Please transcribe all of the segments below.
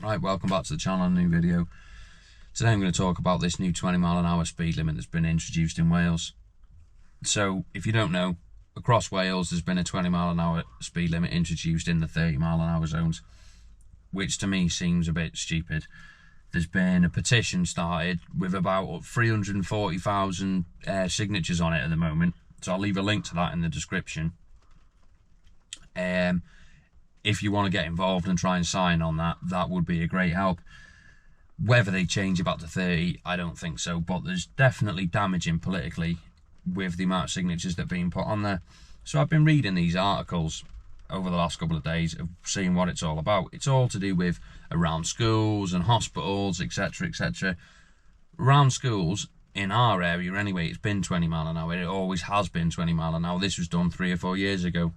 Right, welcome back to the channel, a new video. Today I'm going to talk about this new 20 mph speed limit that's been introduced in Wales. So, if you don't know, across Wales there's been a 20 mph speed limit introduced in the 30 mph zones, which to me seems a bit stupid. There's been a petition started with about 340,000 signatures on it at the moment, so I'll leave a link to that in the description. If you want to get involved and try and sign on that, that would be a great help. Whether they change it back to 30, I don't think so, but there's definitely damaging politically with the amount of signatures that are being put on there. So I've been reading these articles over the last couple of days of seeing what it's all about. It's all to do with around schools and hospitals, etc, etc. Around schools, in our area anyway, it's been 20 mph. It always has been 20 mph. This was done 3 or 4 years ago.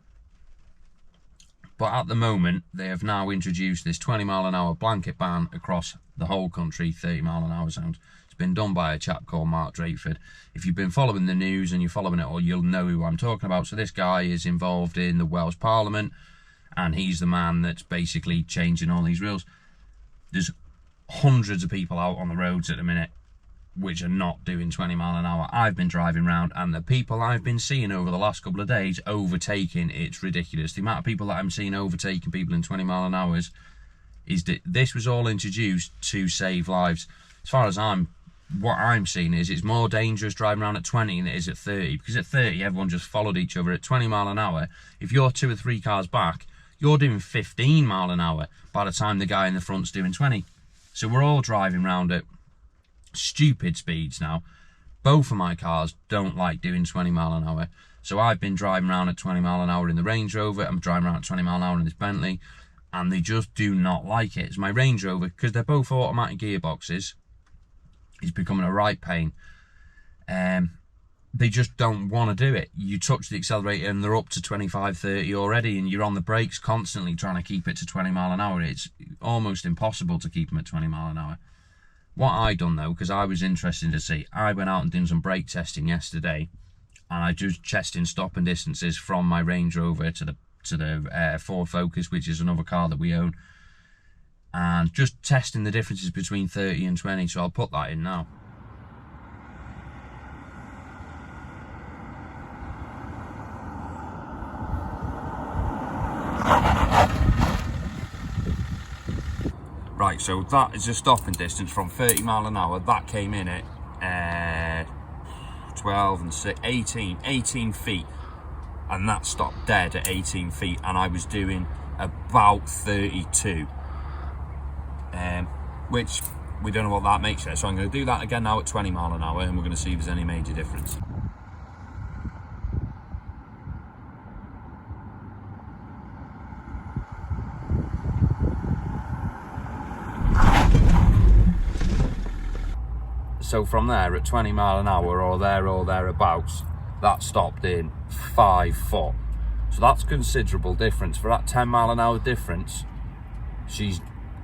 But at the moment, they have now introduced this 20 mph blanket ban across the whole country, 30 mph zones. It's been done by a chap called Mark Drakeford. If you've been following the news and you're following it all, you'll know who I'm talking about. So this guy is involved in the Welsh Parliament, and he's the man that's basically changing all these rules. There's hundreds of people out on the roads at the minute which are not doing 20 mph. I've been driving around, and the people I've been seeing over the last couple of days overtaking, it's ridiculous. The amount of people that I'm seeing overtaking people in 20 mph is that this was all introduced to save lives. As far as what I'm seeing is it's more dangerous driving around at 20 than it is at 30, because at 30 everyone just followed each other. At 20 mph, if you're 2 or 3 cars back, you're doing 15 mph by the time the guy in the front's doing 20. So we're all driving around at stupid speeds now. Both of my cars don't like doing 20 mph, so I've been driving around at 20 mph in the Range Rover. I'm driving around at 20 mph in this Bentley, and they just do not like it. It's my Range Rover, because they're both automatic gearboxes, is becoming a right pain. They just don't want to do it. You touch the accelerator and they're up to 25, 30 already, and you're on the brakes constantly trying to keep it to 20 mph. It's almost impossible to keep them at 20 mph. What I done though, because I was interested to see, I went out and did some brake testing yesterday, and I just testing stopping distances from my Range Rover to the Ford Focus, which is another car that we own, and just testing the differences between 30 and 20. So I'll put that in now. Right, so that is a stopping distance from 30 mph. That came in at 12 and 6, 18 feet. And that stopped dead at 18 feet. And I was doing about 32. Which, we don't know what that makes there. So I'm going to do that again now at 20 mph, and we're going to see if there's any major difference. So from there at 20 mph or thereabouts, that stopped in 5 foot. So that's considerable difference. For that 10 mph difference, she's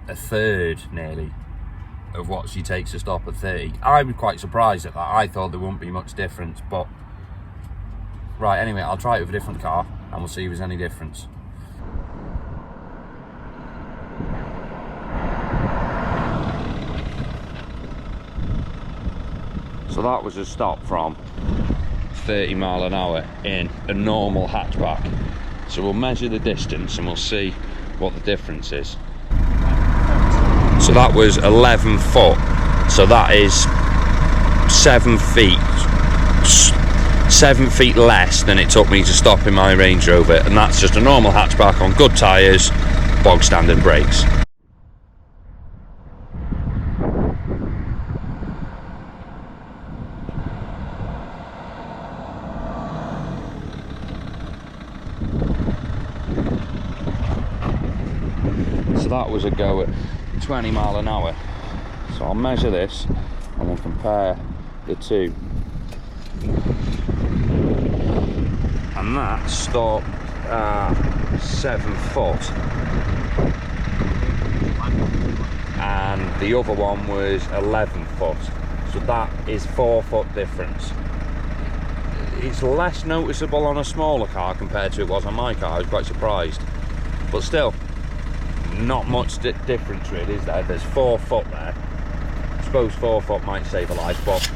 a third nearly of what she takes to stop at 30. I was quite surprised at that. I thought there wouldn't be much difference, but right, anyway, I'll try it with a different car and we'll see if there's any difference. So that was a stop from 30 mph in a normal hatchback. So we'll measure the distance and we'll see what the difference is. So that was 11 foot. So that is 7 feet less than it took me to stop in my Range Rover. And that's just a normal hatchback on good tyres, bog standard brakes. So that was a go at 20 mph. So I'll measure this and we'll compare the two. And that stopped at 7 foot. And the other one was 11 foot. So that is 4 foot difference. It's less noticeable on a smaller car compared to it was on my car. I was quite surprised. But still, not much difference really, is there? There's 4 foot there. I suppose 4 foot might save a life, but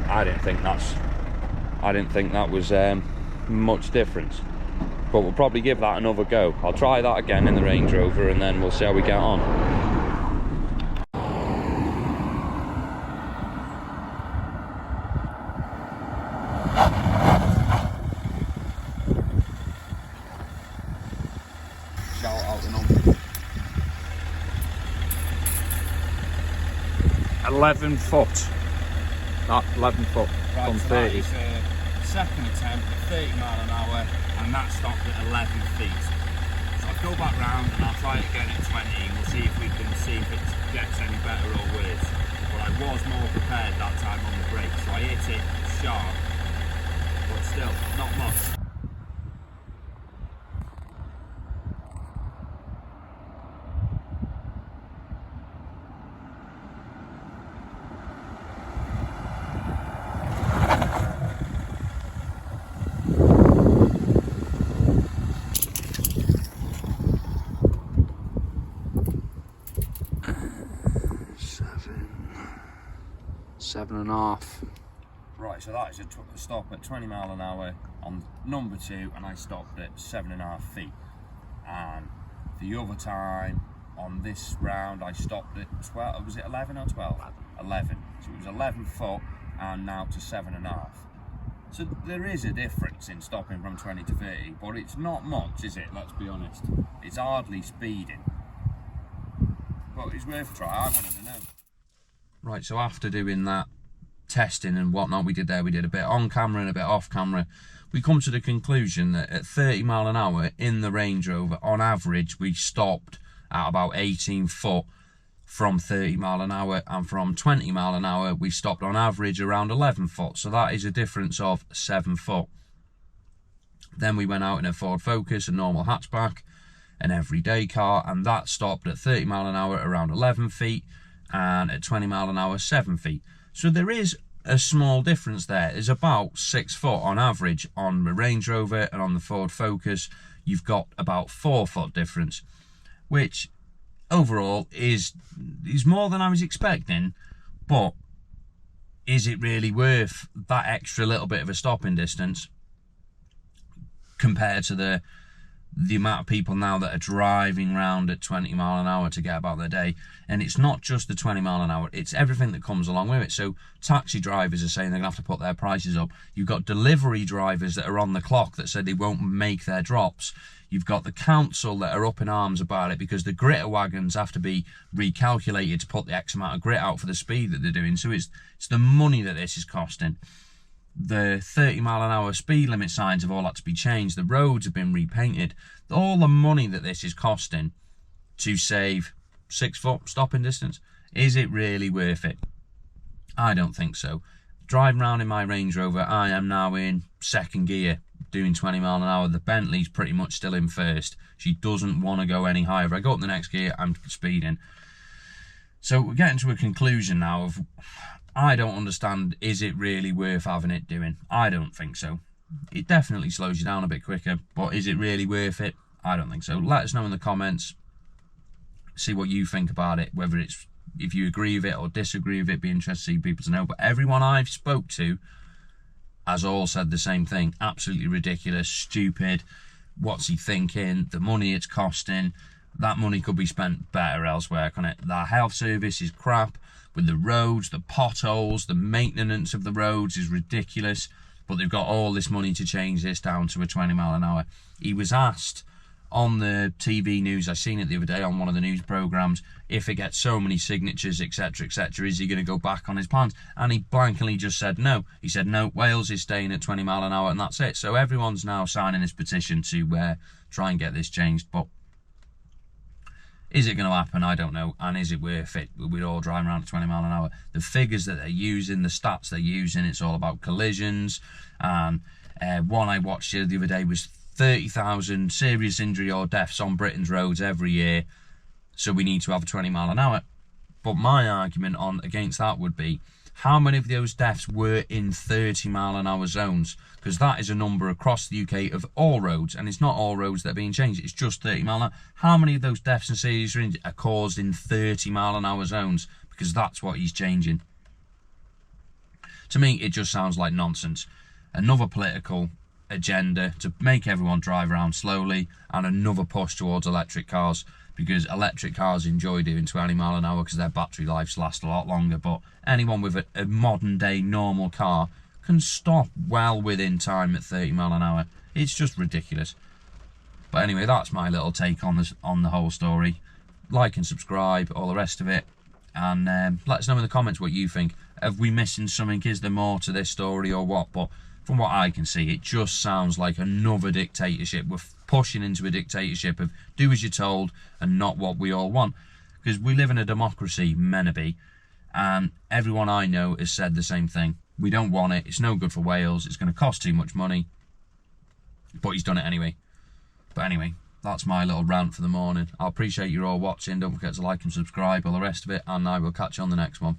I didn't think that was much difference. But we'll probably give that another go. I'll try that again in the Range Rover, and then we'll see how we get on. Shout out the number. 11 foot. Not 11 foot Right, from so 30. that is a second attempt at 30 mile an hour, and that stopped at 11 feet. So I'll go back round and I'll try it again at 20, and we'll see if we can see if it gets any better or worse. But I was more prepared that time on the brake, so I hit it sharp, but still, not much. Seven and a half. Right, so that is a stop at 20 mile an hour on number 2, and I stopped at 7.5 feet. And the other time on this round, I stopped at 12. Was it 11 or 12? 11. So it was 11 foot, and now to 7.5. So there is a difference in stopping from 20 to 30, but it's not much, is it? Let's be honest. It's hardly speeding. But it's worth a try. I wanted to know. Right, so after doing that testing and whatnot we did there, we did a bit on camera and a bit off camera, we come to the conclusion that at 30 mile an hour in the Range Rover, on average, we stopped at about 18 foot from 30 mile an hour, and from 20 mile an hour, we stopped on average around 11 foot. So that is a difference of 7 foot. Then we went out in a Ford Focus, a normal hatchback, an everyday car, and that stopped at 30 mile an hour around 11 feet, and at 20 mile an hour 7 feet. So there is a small difference there. There's about 6 foot on average on the Range Rover, and on the Ford Focus you've got about 4 foot difference, which overall is more than I was expecting. But is it really worth that extra little bit of a stopping distance compared to the amount of people now that are driving around at 20 mile an hour to get about their day? And it's not just the 20 mile an hour, it's everything that comes along with it. So taxi drivers are saying they're gonna have to put their prices up. You've got delivery drivers that are on the clock that said they won't make their drops. You've got the council that are up in arms about it because the gritter wagons have to be recalculated to put the X amount of grit out for the speed that they're doing. So it's the money that this is costing. The 30 mile an hour speed limit signs have all had to be changed. The roads have been repainted. All the money that this is costing to save 6 foot stopping distance, is it really worth it? I don't think so. Driving around in my Range Rover, I am now in second gear, doing 20 mile an hour. The Bentley's pretty much still in first. She doesn't want to go any higher. If I go up the next gear, I'm speeding. So we're getting to a conclusion now of, I don't understand, is it really worth having it doing? I don't think so. It definitely slows you down a bit quicker, but is it really worth it? I don't think so. Let us know in the comments, see what you think about it, whether it's, if you agree with it or disagree with it. Be interested to see people to know. But everyone I've spoke to has all said the same thing. Absolutely ridiculous, stupid, what's he thinking, the money it's costing, that money could be spent better elsewhere, couldn't it? The health service is crap. With the roads, the potholes, the maintenance of the roads is ridiculous, but they've got all this money to change this down to a 20 mile an hour. He was asked on the TV news, I seen it the other day on one of the news programmes, if it gets so many signatures, etc, etc, is he going to go back on his plans? And he blankly just said no. He said no, Wales is staying at 20 mile an hour, and that's it. So everyone's now signing this petition to try and get this changed. But is it going to happen? I don't know. And is it worth it? We're all driving around at 20 mile an hour. The figures that they're using, the stats they're using, it's all about collisions. And one I watched the other day was 30,000 serious injury or deaths on Britain's roads every year. So we need to have a 20 mile an hour. But my argument against that would be, How many of those deaths were in 30-mile-an-hour zones? Because that is a number across the UK of all roads, and it's not all roads that are being changed, it's just 30-mile-an-hour. How many of those deaths and serious injuries are caused in 30-mile-an-hour zones? Because that's what he's changing. To me, it just sounds like nonsense. Another political agenda to make everyone drive around slowly, and another push towards electric cars, because electric cars enjoy doing 20 mile an hour because their battery lives last a lot longer. But anyone with a modern day normal car can stop well within time at 30 mile an hour. It's just ridiculous. But anyway, that's my little take on this, on the whole story. Like and subscribe, all the rest of it, and let us know in the comments what you think. Have we missing something? Is there more to this story or what? But from what I can see, it just sounds like another dictatorship. We're pushing into a dictatorship of do as you're told and not what we all want. Because we live in a democracy, Menaby, and everyone I know has said the same thing. We don't want it. It's no good for Wales. It's going to cost too much money. But he's done it anyway. But anyway, that's my little rant for the morning. I appreciate you all watching. Don't forget to like and subscribe, all the rest of it, and I will catch you on the next one.